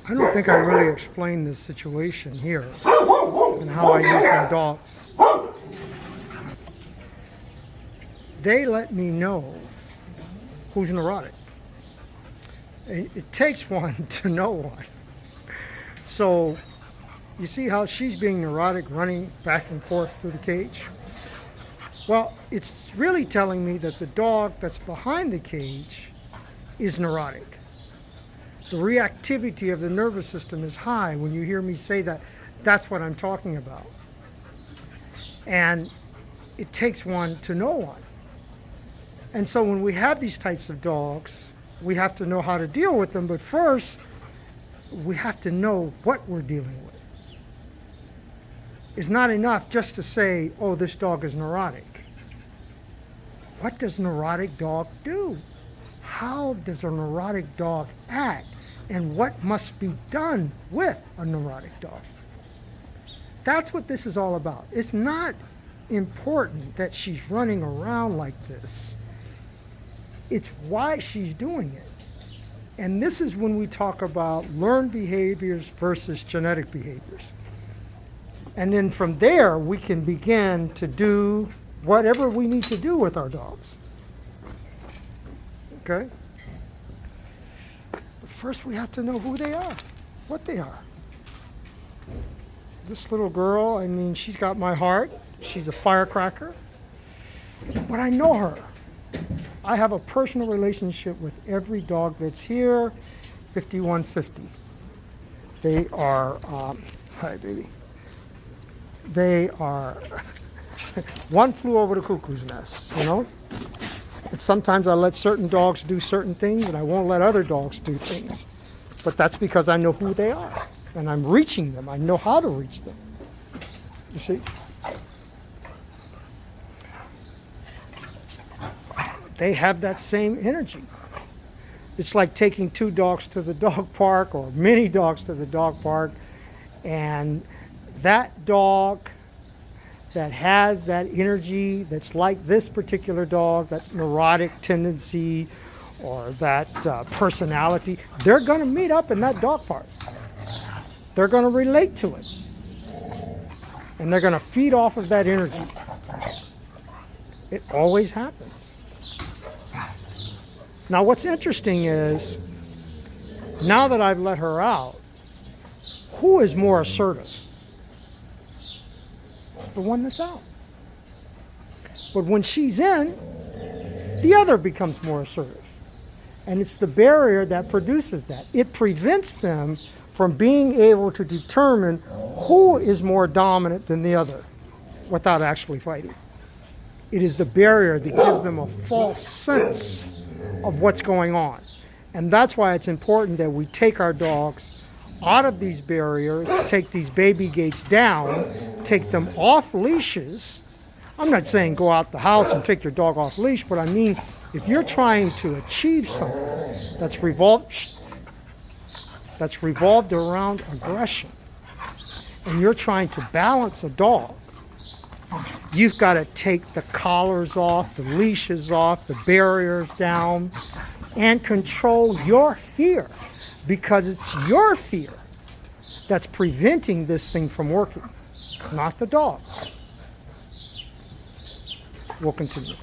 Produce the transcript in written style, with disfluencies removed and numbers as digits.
I don't think I really explained this situation here and how I use my dogs. They let me know who's neurotic. It takes one to know one. So you see how she's being neurotic, running back and forth through the cage? Well, it's really telling me that the dog that's behind the cage is neurotic. The reactivity of the nervous system is high. When you hear me say that, that's what I'm talking about. And it takes one to know one. And so when we have these types of dogs, we have to know how to deal with them, but first, we have to know what we're dealing with. It's not enough just to say, oh, this dog is neurotic. What does a neurotic dog do? How does a neurotic dog act? And what must be done with a neurotic dog? That's what this is all about. It's not important that she's running around like this. It's why she's doing it. And this is when we talk about learned behaviors versus genetic behaviors. And then from there, we can begin to do whatever we need to do with our dogs. Okay? But first, we have to know who they are, what they are. This little girl, I mean, she's got my heart. She's a firecracker. But I know her. I have a personal relationship with every dog that's here, 5150. They are, hi baby. They are, one flew over the cuckoo's nest, you know? And sometimes I let certain dogs do certain things and I won't let other dogs do things. But that's because I know who they are and I'm reaching them. I know how to reach them. You see? They have that same energy. It's like taking two dogs to the dog park or many dogs to the dog park, and that dog that has that energy that's like this particular dog, that neurotic tendency or that personality, they're going to meet up in that dog park. They're going to relate to it. And they're going to feed off of that energy. It always happens. Now what's interesting is, now that I've let her out, who is more assertive? The one that's out. But when she's in, the other becomes more assertive. And it's the barrier that produces that. It prevents them from being able to determine who is more dominant than the other without actually fighting. It is the barrier that gives them a false sense of what's going on. And that's why it's important that we take our dogs out of these barriers, take these baby gates down, take them off leashes. I'm not saying go out the house and take your dog off leash, but I mean, if you're trying to achieve something that's revolved around aggression, and you're trying to balance a dog, you've got to take the collars off, the leashes off, the barriers down, and control your fear, because it's your fear that's preventing this thing from working, not the dogs. We'll continue.